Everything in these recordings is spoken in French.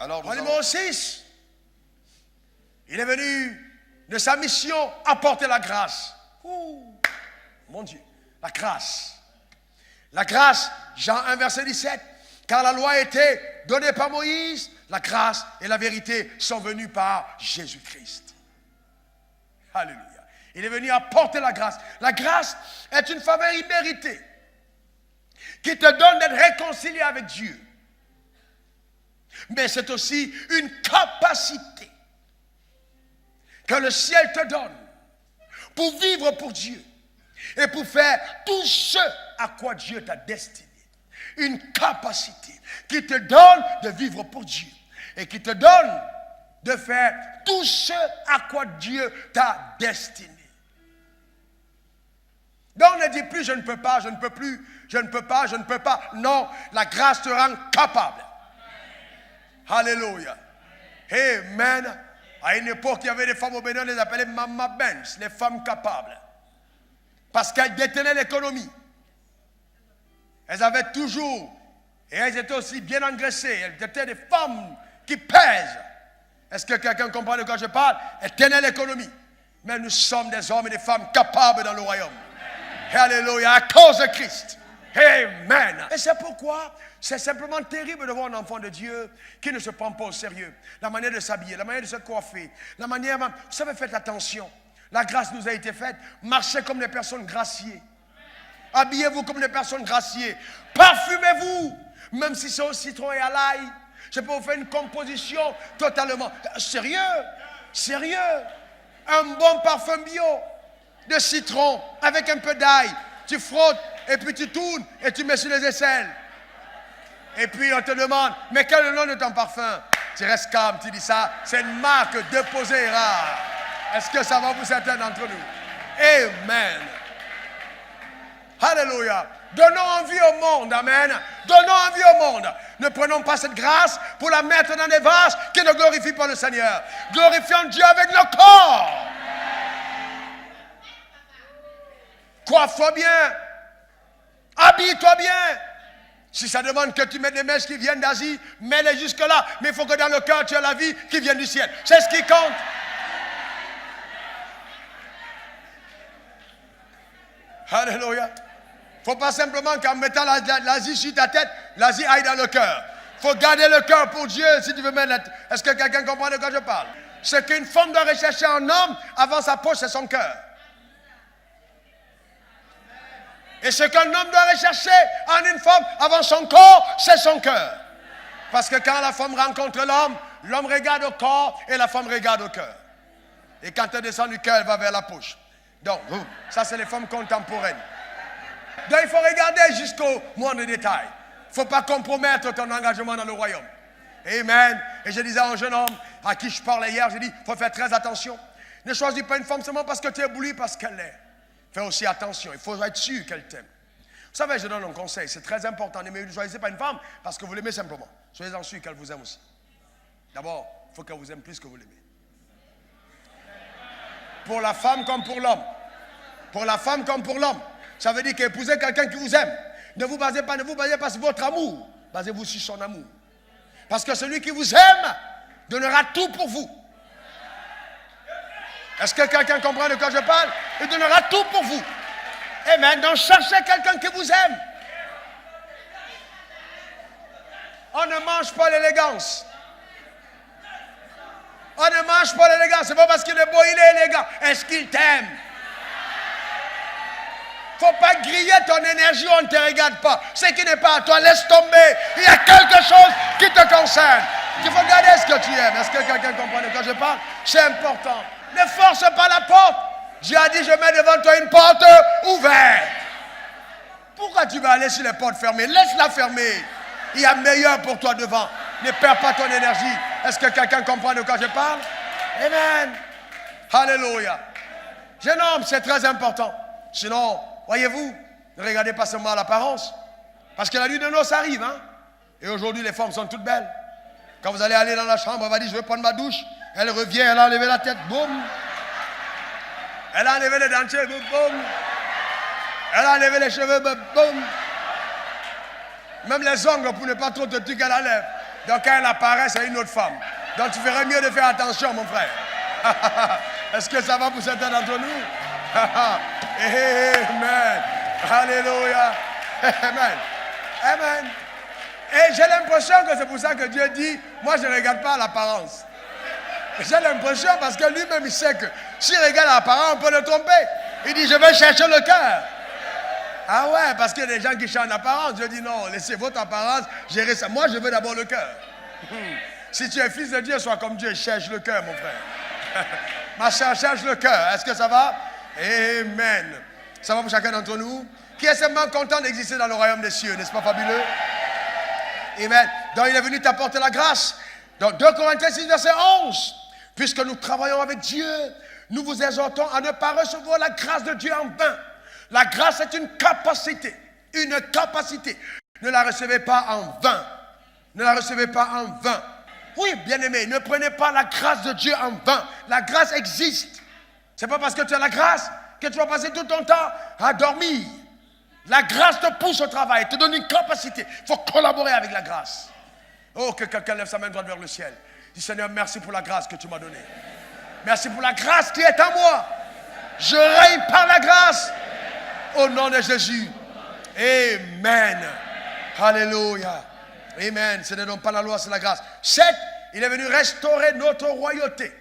Alors, En numéro 6, il est venu de sa mission apporter la grâce. Mon Dieu, la grâce. La grâce, Jean 1, verset 17. Car la loi a été donnée par Moïse, la grâce et la vérité sont venues par Jésus-Christ. Alléluia. Il est venu apporter la grâce. La grâce est une faveur imméritée qui te donne d'être réconcilié avec Dieu. Mais c'est aussi une capacité que le ciel te donne pour vivre pour Dieu et pour faire tout ce à quoi Dieu t'a destiné. Une capacité qui te donne de vivre pour Dieu et qui te donne de faire tout ce à quoi Dieu t'a destiné. Donc ne dis plus je ne peux pas, je ne peux plus, je ne peux pas, je ne peux pas. Non, la grâce te rend capable. Alléluia. Amen. À une époque, il y avait des femmes au Bénin, on les appelait Mama Benz, les femmes capables. Parce qu'elles détenaient l'économie. Elles avaient toujours, et elles étaient aussi bien engraissées. Elles étaient des femmes qui pèsent. Est-ce que quelqu'un comprend de quoi je parle? Elles tenaient l'économie. Mais nous sommes des hommes et des femmes capables dans le royaume. Alléluia, à cause de Christ. Amen. Et c'est pourquoi c'est simplement terrible de voir un enfant de Dieu qui ne se prend pas au sérieux. La manière de s'habiller, la manière de se coiffer, la manière... Vous savez, faites attention. La grâce nous a été faite. Marchez comme des personnes graciées. Habillez-vous comme des personnes graciées. Parfumez-vous, même si c'est au citron et à l'ail. Je peux vous faire une composition totalement... Sérieux, sérieux. Un bon parfum bio de citron avec un peu d'ail. Tu frottes et puis tu tournes et tu mets sur les aisselles. Et puis on te demande, mais quel est le nom de ton parfum? Tu restes calme, tu dis ça, c'est une marque déposée rare. Est-ce que ça va pour certains d'entre nous? Amen. Alléluia. Donnons envie au monde, amen. Donnons envie au monde. Ne prenons pas cette grâce pour la mettre dans des vases qui ne glorifient pas le Seigneur. Glorifions Dieu avec nos corps. Coiffe-toi bien. Habille-toi bien. Si ça demande que tu mettes des mèches qui viennent d'Asie, mets-les jusque-là. Mais il faut que dans le cœur, tu aies la vie qui vient du ciel. C'est ce qui compte. Alléluia. Il ne faut pas simplement qu'en mettant l'Asie sur ta tête, l'Asie aille dans le cœur. Il faut garder le cœur pour Dieu si tu veux mettre... Est-ce que quelqu'un comprend de quoi je parle? Ce qu'une femme doit rechercher en homme avant sa poche, c'est son cœur. Et ce qu'un homme doit rechercher en une femme avant son corps, c'est son cœur. Parce que quand la femme rencontre l'homme, l'homme regarde au corps et la femme regarde au cœur. Et quand elle descend du cœur, elle va vers la poche. Donc, ça c'est les femmes contemporaines. Donc il faut regarder jusqu'au moindre détail. Il ne faut pas compromettre ton engagement dans le royaume. Amen. Et je disais à un jeune homme à qui je parlais hier, j'ai dit, il faut faire très attention. Ne choisis pas une femme seulement parce que tu es ébloui, parce qu'elle l'est. Fais aussi attention, il faut être sûr qu'elle t'aime. Vous savez, je donne un conseil, c'est très important. Ne choisissez pas une femme parce que vous l'aimez simplement. Soyez-en sûr qu'elle vous aime aussi. D'abord, il faut qu'elle vous aime plus que vous l'aimez. Pour la femme comme pour l'homme. Pour la femme comme pour l'homme. Ça veut dire qu'épouser quelqu'un qui vous aime. Ne vous basez pas sur votre amour. Basez-vous sur son amour. Parce que celui qui vous aime donnera tout pour vous. Est-ce que quelqu'un comprend de quoi je parle? Il donnera tout pour vous. Amen. Donc cherchez quelqu'un qui vous aime. On ne mange pas l'élégance. On ne mange pas l'élégance. C'est pas parce qu'il est beau, il est élégant. Est-ce qu'il t'aime? Il ne faut pas griller ton énergie, on ne te regarde pas. Ce qui n'est pas à toi, laisse tomber. Il y a quelque chose qui te concerne. Il faut garder ce que tu aimes. Est-ce que quelqu'un comprend de quoi je parle? C'est important. Ne force pas la porte. Dieu a dit, je mets devant toi une porte ouverte. Pourquoi tu vas aller sur les portes fermées? Laisse-la fermer. Il y a meilleur pour toi devant. Ne perds pas ton énergie. Est-ce que quelqu'un comprend de quoi je parle? Amen. Alléluia. Jeune homme, c'est très important. Sinon, voyez-vous, ne regardez pas seulement l'apparence. Parce que la nuit de noces arrive. Hein? Et aujourd'hui, les femmes sont toutes belles. Quand vous allez aller dans la chambre, elle va dire, je vais prendre ma douche. Elle revient, elle a enlevé la tête, boum. Elle a enlevé les dentiers, boum. Elle a enlevé les cheveux, boum. Même les ongles pour ne pas trop te tuer qu'elle enlève. Donc quand elle apparaît, c'est une autre femme. Donc tu ferais mieux de faire attention, mon frère. Est-ce que ça va pour certains d'entre nous? Amen. Alléluia. Amen. Amen. Et j'ai l'impression que c'est pour ça que Dieu dit, moi je ne regarde pas l'apparence. J'ai l'impression parce que lui-même il sait que s'il regarde l'apparence, on peut le tromper. Il dit, je vais chercher le cœur. Ah ouais, parce qu'il y a des gens qui cherchent l'apparence. Dieu dit, non, laissez votre apparence gérer ça. Moi, je veux d'abord le cœur. Si tu es fils de Dieu, sois comme Dieu. Cherche le cœur, mon frère. Ma soeur, cherche le cœur. Est-ce que ça va? Amen. Ça va pour chacun d'entre nous? Qui est simplement content d'exister dans le royaume des cieux? N'est-ce pas fabuleux? Amen. Donc, il est venu t'apporter la grâce. Donc, 2 Corinthiens 6, verset 11. Puisque nous travaillons avec Dieu, nous vous exhortons à ne pas recevoir la grâce de Dieu en vain. La grâce est une capacité. Une capacité. Ne la recevez pas en vain. Ne la recevez pas en vain. Oui, bien-aimé, ne prenez pas la grâce de Dieu en vain. La grâce existe. Ce n'est pas parce que tu as la grâce que tu vas passer tout ton temps à dormir. La grâce te pousse au travail, te donne une capacité. Il faut collaborer avec la grâce. Oh, que quelqu'un lève sa main droite vers le ciel. Dis, Seigneur, merci pour la grâce que tu m'as donnée. Merci pour la grâce qui est en moi. Je règne par la grâce. Au nom de Jésus. Amen. Alléluia. Amen. Ce n'est donc pas la loi, c'est la grâce. 7. Il est venu restaurer notre royauté.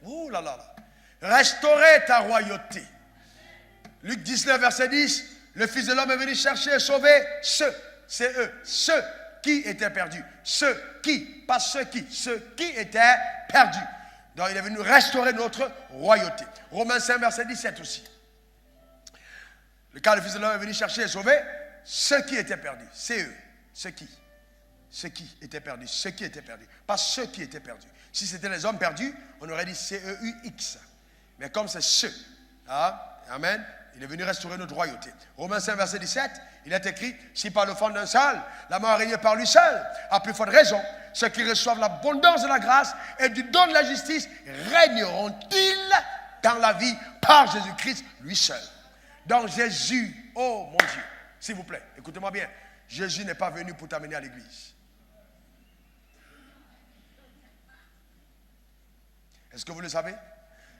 Ouh là là là. Restaurer ta royauté. Luc 19, verset 10. Le Fils de l'homme est venu chercher et sauver ceux qui étaient perdus. Ceux qui, pas ceux qui étaient perdus. Donc il est venu restaurer notre royauté. Romains 5, verset 17 aussi. Car le Fils de l'homme est venu chercher et sauver ceux qui étaient perdus. C'est eux. Ceux qui étaient perdus. Ceux qui étaient perdus. Pas ceux qui étaient perdus. Si c'était les hommes perdus, on aurait dit C-E-U-X. Mais comme c'est ceux. Amen. Il est venu restaurer notre royauté. Romains 5, verset 17, il est écrit, si par le fond d'un seul, la mort a régné par lui seul, à plus forte raison, ceux qui reçoivent l'abondance de la grâce et du don de la justice, régneront-ils dans la vie par Jésus-Christ, lui seul. Donc Jésus, oh mon Dieu, s'il vous plaît, écoutez-moi bien, Jésus n'est pas venu pour t'amener à l'église. Est-ce que vous le savez?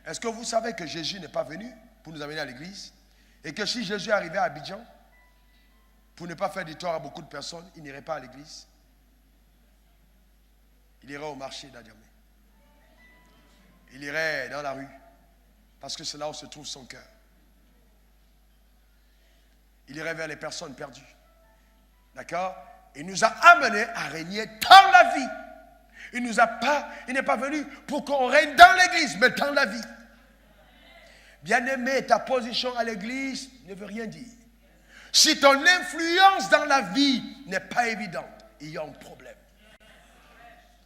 Est-ce que vous savez que Jésus n'est pas venu pour nous amener à l'église? Et que si Jésus arrivait à Abidjan, pour ne pas faire du tort à beaucoup de personnes, il n'irait pas à l'église. Il irait au marché d'Adjamé. Il irait dans la rue, parce que c'est là où se trouve son cœur. Il irait vers les personnes perdues. D'accord? Il nous a amenés à régner dans la vie. Il n'est pas venu pour qu'on règne dans l'église, mais dans la vie. Bien-aimé, ta position à l'église ne veut rien dire. Si ton influence dans la vie n'est pas évidente, il y a un problème.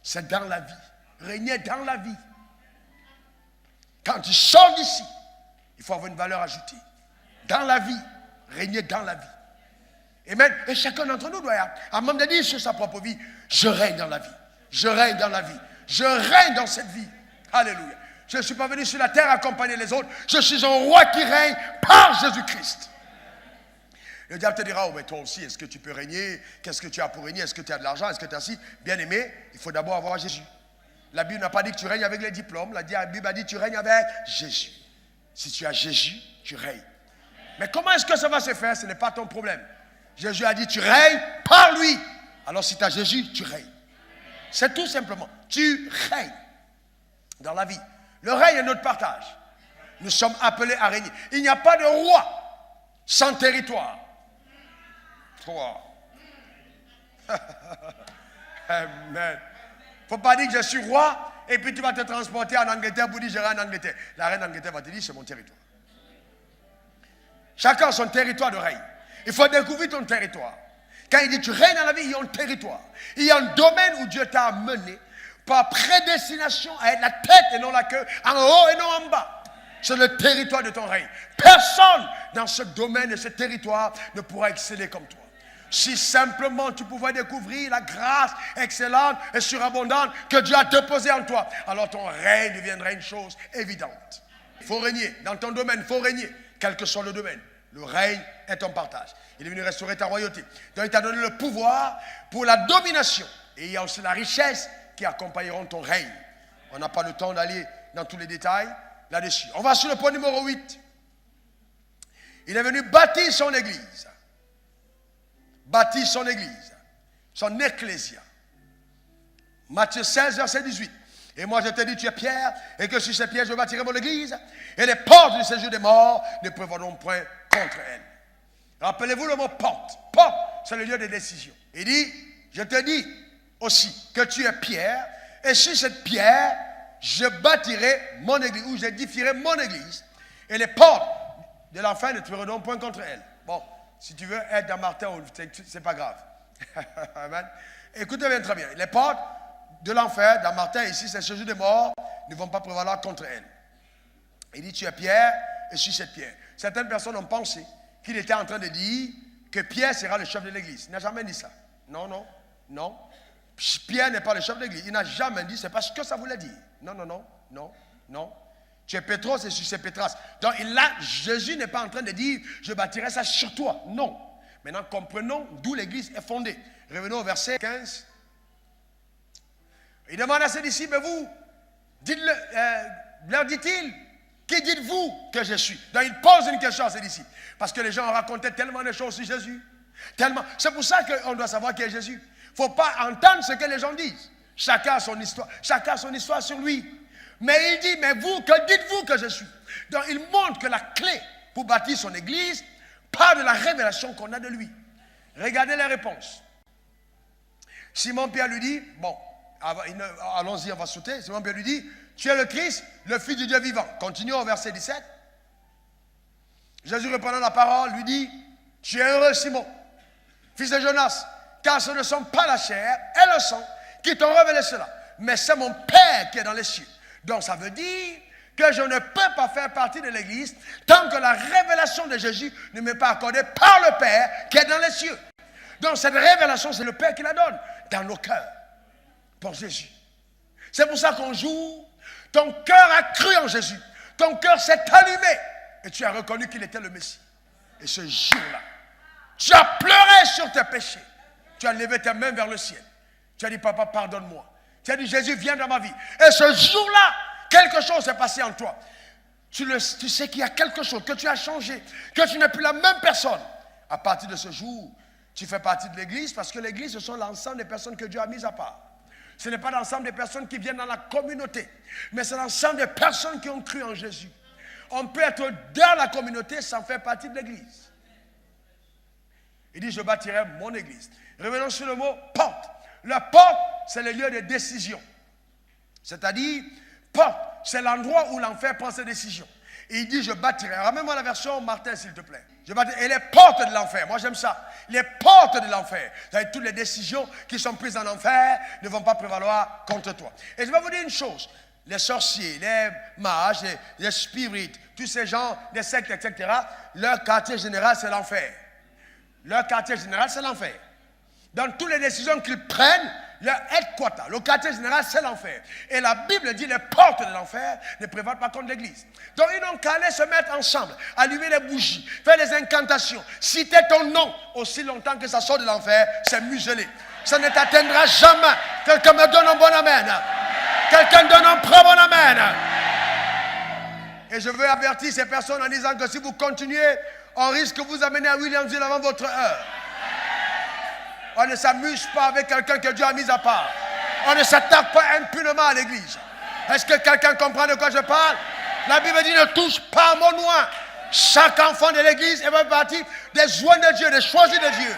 C'est dans la vie. Régner dans la vie. Quand tu sors d'ici, il faut avoir une valeur ajoutée. Dans la vie. Régner dans la vie. Amen. Et chacun d'entre nous doit, à même de dire sur sa propre vie, je règne dans la vie. Je règne dans la vie. Je règne dans cette vie. Alléluia. Je ne suis pas venu sur la terre accompagner les autres. Je suis un roi qui règne par Jésus-Christ. Le diable te dira, oh mais toi aussi, est-ce que tu peux régner? Qu'est-ce que tu as pour régner? Est-ce que tu as de l'argent? Est-ce que tu as si? Bien aimé, il faut d'abord avoir Jésus. La Bible n'a pas dit que tu règnes avec les diplômes. La Bible a dit que tu règnes avec Jésus. Si tu as Jésus, tu règnes. Mais comment est-ce que ça va se faire? Ce n'est pas ton problème. Jésus a dit, tu règnes par lui. Alors si tu as Jésus, tu règnes. C'est tout simplement. Tu règnes dans la vie. Le règne est notre partage. Nous sommes appelés à régner. Il n'y a pas de roi sans territoire. Toi. Amen. Il ne faut pas dire que je suis roi et puis tu vas te transporter en Angleterre pour dire je règne en Angleterre. La reine d'Angleterre va te dire c'est mon territoire. Chacun a son territoire de règne. Il faut découvrir ton territoire. Quand il dit tu règnes dans la vie, il y a un territoire. Il y a un domaine où Dieu t'a amené par prédestination à être la tête et non la queue, en haut et non en bas. C'est le territoire de ton règne. Personne dans ce domaine et ce territoire ne pourra exceller comme toi. Si simplement tu pouvais découvrir la grâce excellente et surabondante que Dieu a déposée en toi, alors ton règne deviendrait une chose évidente. Il faut régner. Dans ton domaine, il faut régner. Quel que soit le domaine. Le règne est ton partage. Il est venu restaurer ta royauté. Donc il t'a donné le pouvoir pour la domination Et il y a aussi la richesse qui accompagneront ton règne. On n'a pas le temps d'aller dans tous les détails là-dessus. On va sur le point numéro 8. Il est venu bâtir son église. Bâtir son église. Son ecclésia. Matthieu 16, verset 18. Et moi je te dis, tu es Pierre, et que sur ces pierres je bâtirai mon église, et les portes du séjour des morts ne prévaudront point contre elle. Rappelez-vous le mot porte. Porte, c'est le lieu de décision. Il dit, je te dis aussi que tu es Pierre, et sur cette pierre, je bâtirai mon église, ou j'édifierai mon église, et les portes de l'enfer ne prévaudront point contre elle. Bon, si tu veux être dans Martin, c'est pas grave. Amen. Écoutez bien très bien. Les portes de l'enfer, dans Martin, ici, c'est ce jour des morts, ne vont pas prévaloir contre elle. Il dit, tu es Pierre, et sur cette pierre. Certaines personnes ont pensé qu'il était en train de dire que Pierre sera le chef de l'église. Il n'a jamais dit ça. Non, non, non. Pierre n'est pas le chef de l'église. Il n'a jamais dit, c'est pas ce que ça voulait dire. Non, non, non, non, non. Tu es Pétros et sur ces Pétras. Donc là, Jésus n'est pas en train de dire, je bâtirai ça sur toi. Non. Maintenant, comprenons d'où l'église est fondée. Revenons au verset 15. Il demande à ses disciples, vous, dites-le, leur dit-il, qui dites-vous que je suis? Donc il pose une question à ses disciples. Parce que les gens racontaient tellement de choses sur Jésus. Tellement. C'est pour ça qu'on doit savoir qui est Jésus. Il ne faut pas entendre ce que les gens disent. Chacun a son histoire. Chacun a son histoire sur lui. Mais il dit, mais vous, que dites-vous que je suis? Donc il montre que la clé pour bâtir son église part de la révélation qu'on a de lui. Regardez les réponses. Simon-Pierre lui dit, bon, allons-y, on va sauter. Simon-Pierre lui dit, tu es le Christ, le Fils du Dieu vivant. Continuons au verset 17. Jésus reprenant la parole lui dit, tu es heureux Simon, fils de Jonas, car ce ne sont pas la chair et le sang qui t'ont révélé cela, mais c'est mon Père qui est dans les cieux. Donc ça veut dire que je ne peux pas faire partie de l'église tant que la révélation de Jésus ne m'est pas accordée par le Père qui est dans les cieux. Donc cette révélation, c'est le Père qui la donne dans nos cœurs pour Jésus. C'est pour ça qu'on joue. Ton cœur a cru en Jésus. Ton cœur s'est allumé et tu as reconnu qu'il était le Messie. Et ce jour-là, tu as pleuré sur tes péchés. Tu as levé tes mains vers le ciel. Tu as dit, papa, pardonne-moi. Tu as dit, Jésus, viens dans ma vie. Et ce jour-là, quelque chose s'est passé en toi. Tu sais qu'il y a quelque chose, que tu as changé, que tu n'es plus la même personne. À partir de ce jour, tu fais partie de l'église parce que l'église, ce sont l'ensemble des personnes que Dieu a mises à part. Ce n'est pas l'ensemble des personnes qui viennent dans la communauté, mais c'est l'ensemble des personnes qui ont cru en Jésus. On peut être dans la communauté sans faire partie de l'église. Il dit, je bâtirai mon église. Revenons sur le mot porte. La porte, c'est le lieu de décision. C'est-à-dire, porte, c'est l'endroit où l'enfer prend ses décisions. Et il dit, je bâtirai. Ramène-moi la version Martin, s'il te plaît. Je bâtirai. Et les portes de l'enfer, moi j'aime ça. Les portes de l'enfer, c'est-à-dire toutes les décisions qui sont prises en enfer ne vont pas prévaloir contre toi. Et je vais vous dire une chose. Les sorciers, les mages, les spirites, tous ces gens, les sectes, etc., leur quartier général, c'est l'enfer. Leur quartier général, c'est l'enfer. Dans toutes les décisions qu'ils prennent, leur headquarter, le quartier général, c'est l'enfer. Et la Bible dit les portes de l'enfer ne prévalent pas contre l'église. Donc ils n'ont qu'à aller se mettre ensemble, allumer les bougies, faire les incantations, citer ton nom aussi longtemps que ça sort de l'enfer, c'est muselé. Ça ne t'atteindra jamais. Quelqu'un me donne un bon amen. Quelqu'un donne un très bon amen. Et je veux avertir ces personnes en disant que si vous continuez, on risque de vous amener à Williamsville avant votre heure. On ne s'amuse pas avec quelqu'un que Dieu a mis à part. On ne s'attaque pas impunément à l'église. Est-ce que quelqu'un comprend de quoi je parle? La Bible dit ne touche pas à mon oint. Chaque enfant de l'église est partie des oints de Dieu, des choisis de Dieu.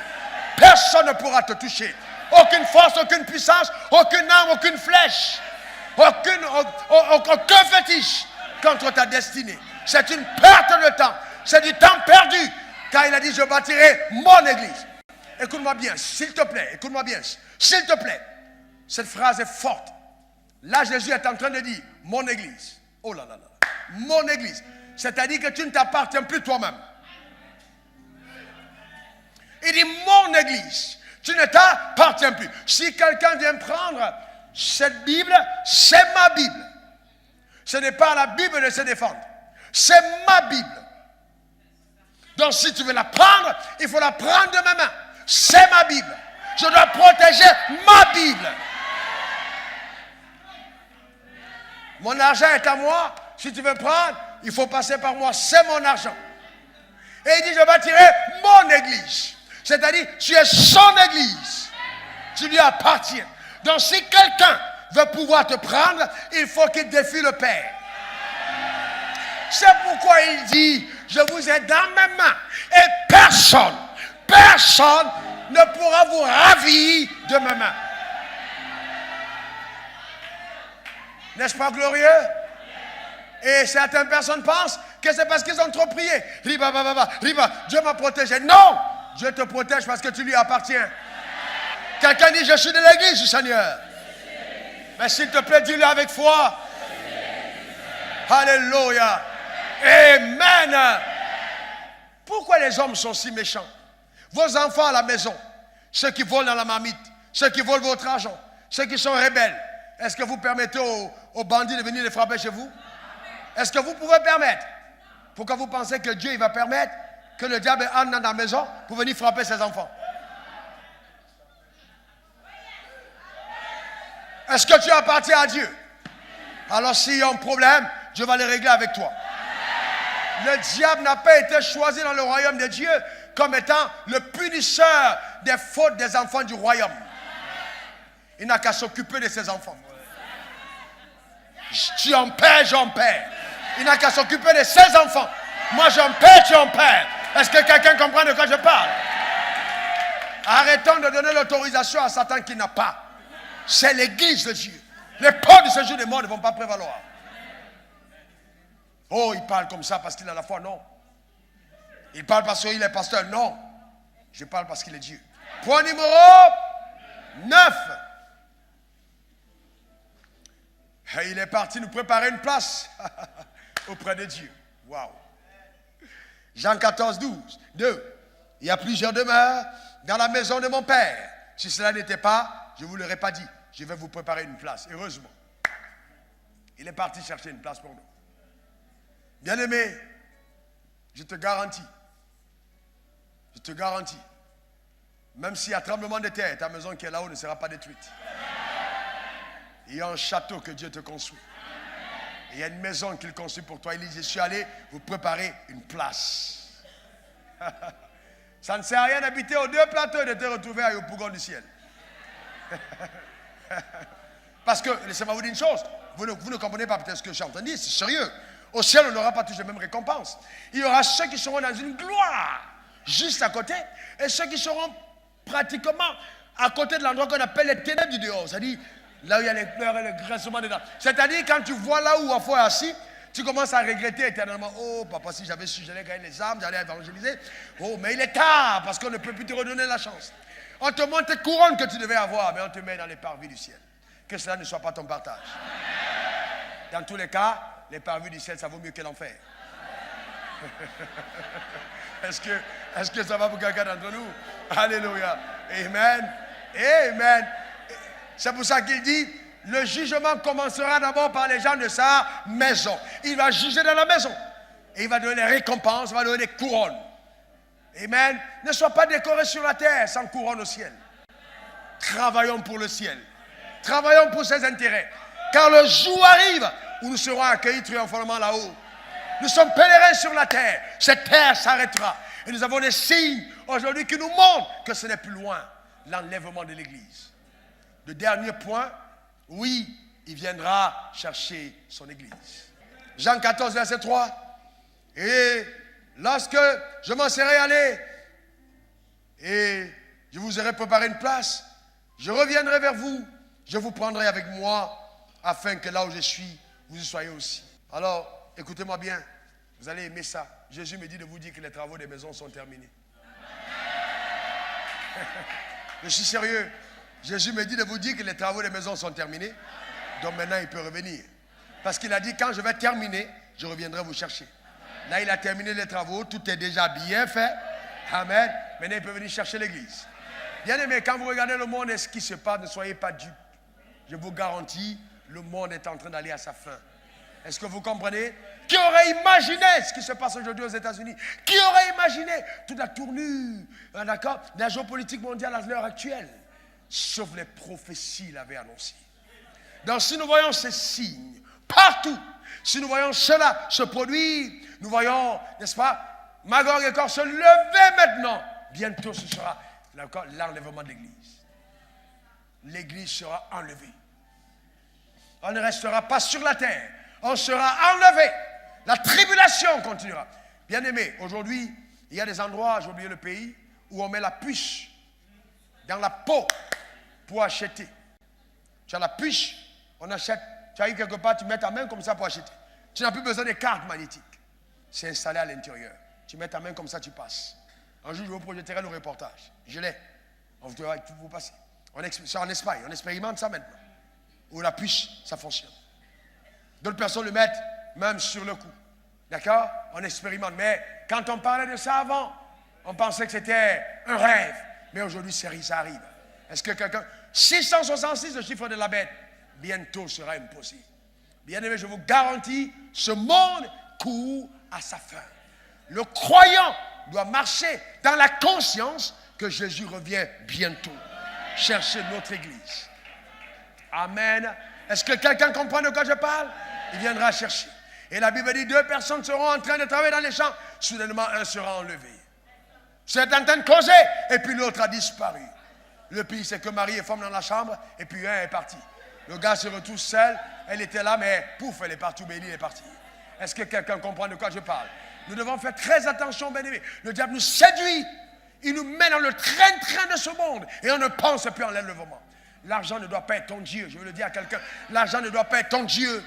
Personne ne pourra te toucher. Aucune force, aucune puissance, aucune arme, aucune flèche, aucun fétiche contre ta destinée. C'est une perte de temps. C'est du temps perdu. Car il a dit, je bâtirai mon église. Écoute-moi bien, s'il te plaît, écoute-moi bien, s'il te plaît. Cette phrase est forte. Là, Jésus est en train de dire, mon église. Oh là là là, mon église. C'est-à-dire que tu ne t'appartiens plus toi-même. Il dit, mon église. Tu ne t'appartiens plus. Si quelqu'un vient prendre cette Bible, c'est ma Bible. Ce n'est pas la Bible de se défendre. C'est ma Bible. Donc si tu veux la prendre, il faut la prendre de ma main. C'est ma Bible. Je dois protéger ma Bible. Mon argent est à moi. Si tu veux prendre, il faut passer par moi. C'est mon argent. Et il dit, je bâtirai mon église. C'est-à-dire, tu es son église. Tu lui appartiens. Donc, si quelqu'un veut pouvoir te prendre, il faut qu'il défie le Père. C'est pourquoi il dit, je vous ai dans mes mains. Et personne ne pourra vous ravir de mes mains. N'est-ce pas glorieux? Et certaines personnes pensent que c'est parce qu'ils ont trop prié. Riba, Dieu m'a protégé. Non! Dieu te protège parce que tu lui appartiens. Quelqu'un dit, je suis de l'église du Seigneur. Mais s'il te plaît, dis-le avec foi. Alléluia. Amen. Pourquoi les hommes sont si méchants? Vos enfants à la maison, ceux qui volent dans la marmite, ceux qui volent votre argent, ceux qui sont rebelles, est-ce que vous permettez aux bandits de venir les frapper chez vous? Est-ce que vous pouvez permettre? Pourquoi vous pensez que Dieu il va permettre que le diable entre dans la maison pour venir frapper ses enfants? Est-ce que tu appartiens à Dieu? Alors s'il y a un problème, Dieu va le régler avec toi. Le diable n'a pas été choisi dans le royaume de Dieu comme étant le punisseur des fautes des enfants du royaume. Il n'a qu'à s'occuper de ses enfants. Tu en perds, j'en perds. Il n'a qu'à s'occuper de ses enfants. Moi j'en perds, tu en perds. Est-ce que quelqu'un comprend de quoi je parle? Arrêtons de donner l'autorisation à Satan qui n'a pas. C'est l'église de Dieu. Les portes de ce jour des morts ne vont pas prévaloir. Oh, il parle comme ça parce qu'il a la foi, non. Il parle parce qu'il est pasteur, non. Je parle parce qu'il est Dieu. Point numéro 9. Et il est parti nous préparer une place auprès de Dieu. Waouh. Jean 14, 12. 2. Il y a plusieurs demeures dans la maison de mon Père. Si cela n'était pas, je ne vous l'aurais pas dit. Je vais vous préparer une place. Heureusement. Il est parti chercher une place pour nous. Bien-aimé, je te garantis, même s'il y a tremblement de terre, ta maison qui est là-haut ne sera pas détruite. Il y a un château que Dieu te construit. Il y a une maison qu'il construit pour toi. Il dit, je suis allé vous préparer une place. Ça ne sert à rien d'habiter aux deux plateaux et de te retrouver à Yopougon du ciel. Parce que, laissez-moi vous dire une chose, vous ne comprenez pas peut-être ce que j'ai entendu, c'est sérieux. Au ciel, on n'aura pas tous les mêmes récompenses. Il y aura ceux qui seront dans une gloire juste à côté et ceux qui seront pratiquement à côté de l'endroit qu'on appelle les ténèbres du dehors. C'est-à-dire là où il y a les pleurs et le grincement des dents. C'est-à-dire quand tu vois là où Wafo est assis, tu commences à regretter éternellement. Oh papa, si j'avais su, j'allais gagner les âmes, j'allais évangéliser. Oh mais il est tard parce qu'on ne peut plus te redonner la chance. On te montre tes couronnes que tu devais avoir, mais on te met dans les parvis du ciel. Que cela ne soit pas ton partage. Dans tous les cas, les parvis du ciel, ça vaut mieux que l'enfer. Est-ce que ça va pour quelqu'un d'entre nous? Alléluia. Amen. Amen. C'est pour ça qu'il dit, le jugement commencera d'abord par les gens de sa maison. Il va juger dans la maison. Et il va donner des récompenses, il va donner des couronnes. Amen. Ne sois pas décoré sur la terre sans couronne au ciel. Travaillons pour le ciel. Travaillons pour ses intérêts. Car le jour arrive où nous serons accueillis triomphalement là-haut. Nous sommes pèlerins sur la terre. Cette terre s'arrêtera. Et nous avons des signes aujourd'hui qui nous montrent que ce n'est plus loin l'enlèvement de l'Église. Le dernier point, oui, il viendra chercher son Église. Jean 14, verset 3. Et lorsque je m'en serai allé et je vous aurai préparé une place, je reviendrai vers vous, je vous prendrai avec moi afin que là où je suis, vous y soyez aussi. Alors, écoutez-moi bien, vous allez aimer ça. Jésus me dit de vous dire que les travaux des maisons sont terminés. Je suis sérieux. Jésus me dit de vous dire que les travaux des maisons sont terminés. Donc maintenant, il peut revenir. Parce qu'il a dit, quand je vais terminer, je reviendrai vous chercher. Là, il a terminé les travaux, tout est déjà bien fait. Amen. Maintenant, il peut venir chercher l'église. Bien aimé, quand vous regardez le monde et ce qui se passe, ne soyez pas dupes. Je vous garantis, le monde est en train d'aller à sa fin. Est-ce que vous comprenez? Qui aurait imaginé ce qui se passe aujourd'hui aux États-Unis? Qui aurait imaginé toute la tournure, d'accord, de la géopolitique mondiale à l'heure actuelle? sauf les prophéties l'avaient annoncé. Donc si nous voyons ces signes partout, si nous voyons cela se produire, nous voyons, n'est-ce pas, Magog et Gog se lever maintenant. Bientôt ce sera l'enlèvement de l'Église. L'Église sera enlevée. On ne restera pas sur la terre. On sera enlevé. La tribulation continuera. Bien-aimés, aujourd'hui, il y a des endroits, j'ai oublié le pays, où on met la puce dans la peau pour acheter. Tu as la puce, on achète. Tu as eu quelque part, tu mets ta main comme ça pour acheter. Tu n'as plus besoin de cartes magnétiques. C'est installé à l'intérieur. Tu mets ta main comme ça, tu passes. Un jour, je vous projetterai le reportage. Je l'ai. Vous passez. C'est en Espagne. On expérimente ça maintenant. Où la puce, ça fonctionne. D'autres personnes le mettent même sur le cou. D'accord? On expérimente. Mais quand on parlait de ça avant, on pensait que c'était un rêve. Mais aujourd'hui, ça arrive. Est-ce que quelqu'un... 666, le chiffre de la bête, bientôt sera impossible. Bien-aimé, je vous garantis, ce monde court à sa fin. Le croyant doit marcher dans la conscience que Jésus revient bientôt chercher notre église. Amen. Est-ce que quelqu'un comprend de quoi je parle? Il viendra chercher. Et la Bible dit, 2 personnes seront en train de travailler dans les champs. Soudainement, un sera enlevé. C'est en train de causer, et puis l'autre a disparu. Le pire, c'est que Marie est femme dans la chambre, et puis un est parti. Le gars se retrouve seul, elle était là, mais pouf, elle est partie, Béli est parti. Est-ce que quelqu'un comprend de quoi je parle? Nous devons faire très attention, bien-aimés. Le diable nous séduit. Il nous met dans le train-train de ce monde. Et on ne pense plus en l'enlèvement. L'argent ne doit pas être ton Dieu. Je veux le dire à quelqu'un. L'argent ne doit pas être ton Dieu.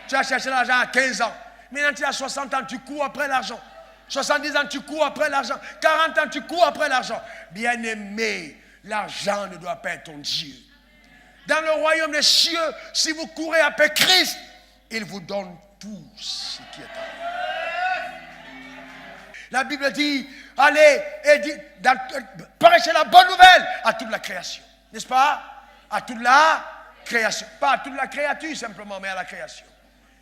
Tu as cherché l'argent à 15 ans. Maintenant, tu as 60 ans, tu cours après l'argent. 70 ans, tu cours après l'argent. 40 ans, tu cours après l'argent. Bien-aimé, l'argent ne doit pas être ton Dieu. Dans le royaume des cieux, si vous courez après Christ, il vous donne tout ce qui est à vous. La Bible dit, allez et prêchez la bonne nouvelle à toute la création. N'est-ce pas? À toute la création. Pas à toute la créature simplement, mais à la création.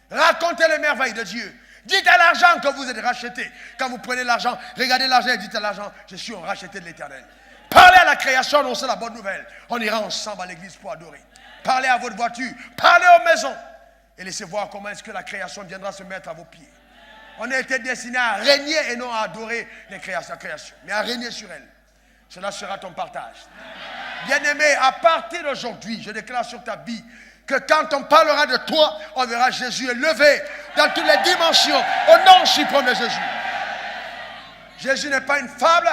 Racontez les merveilles de Dieu. Dites à l'argent que vous êtes racheté. Quand vous prenez l'argent, regardez l'argent et dites à l'argent, je suis racheté de l'Éternel. Parlez à la création, annoncez la bonne nouvelle. On ira ensemble à l'église pour adorer. Parlez à votre voiture, parlez aux maisons. Et laissez voir comment est-ce que la création viendra se mettre à vos pieds. On a été destiné à régner et non à adorer la création, mais à régner sur elle. Cela sera ton partage. Bien-aimé, à partir d'aujourd'hui, je déclare sur ta vie que quand on parlera de toi, on verra Jésus élevé dans toutes les dimensions, au nom suprême de Jésus. Jésus n'est pas une fable,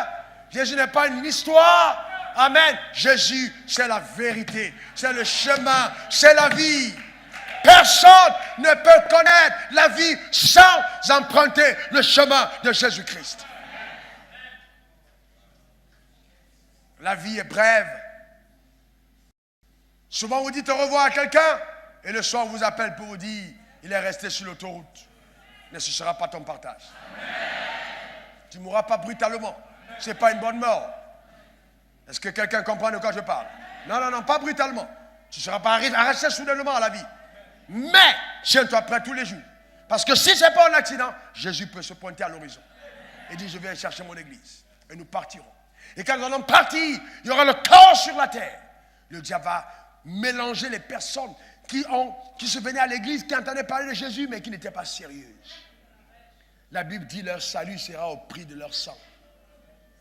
Jésus n'est pas une histoire. Amen. Jésus, c'est la vérité, c'est le chemin, c'est la vie. Personne ne peut connaître la vie sans emprunter le chemin de Jésus-Christ. La vie est brève. Souvent, vous dites au revoir à quelqu'un et le soir, on vous appelle pour vous dire il est resté sur l'autoroute. Mais ce ne sera pas ton partage. Tu ne mourras pas brutalement. Ce n'est pas une bonne mort. Est-ce que quelqu'un comprend de quoi je parle? Non, pas brutalement. Tu ne seras pas arraché soudainement à la vie. Mais, tiens-toi prêt tous les jours. Parce que si ce n'est pas un accident, Jésus peut se pointer à l'horizon. Et dire, je vais chercher mon église. Et nous partirons. Et quand nous allons partir, il y aura le chaos sur la terre. Le diable va mélanger les personnes qui se venaient à l'église, qui entendaient parler de Jésus, mais qui n'étaient pas sérieuses. La Bible dit, leur salut sera au prix de leur sang.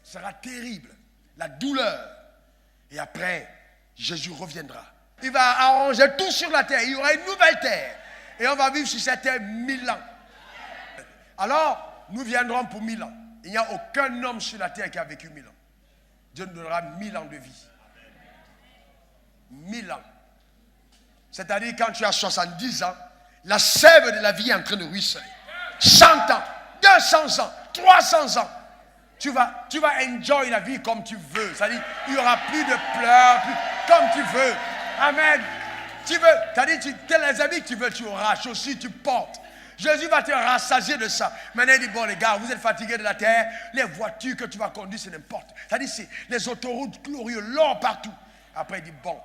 Ce sera terrible. La douleur. Et après, Jésus reviendra. Il va arranger tout sur la terre. Il y aura une nouvelle terre. Et on va vivre sur cette terre 1000 ans. Alors, nous viendrons pour 1000 ans. Il n'y a aucun homme sur la terre qui a vécu 1000 ans. Dieu nous donnera 1000 ans de vie. 1000 ans. C'est-à-dire, quand tu as 70 ans, la sève de la vie est en train de ruisseler. 100 ans, 200 ans, 300 ans. Tu vas enjoy la vie comme tu veux. C'est-à-dire, il n'y aura plus de pleurs, comme tu veux. Amen. Tu veux, c'est-à-dire, les habits que tu veux, tu auras. Chaussures, tu portes. Jésus va te rassasier de ça. Maintenant, il dit, bon les gars, vous êtes fatigués de la terre. Les voitures que tu vas conduire, c'est n'importe. C'est-à-dire, c'est les autoroutes glorieuses, l'or partout. Après, il dit, bon,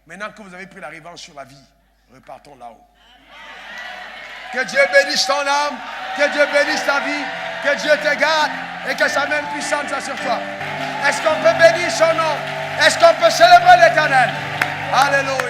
maintenant que vous avez pris la revanche sur la vie, repartons là-haut. Que Dieu bénisse ton âme, que Dieu bénisse ta vie, que Dieu te garde et que sa main puissante soit sur toi. Est-ce qu'on peut bénir son nom? Est-ce qu'on peut célébrer l'Éternel? Alléluia.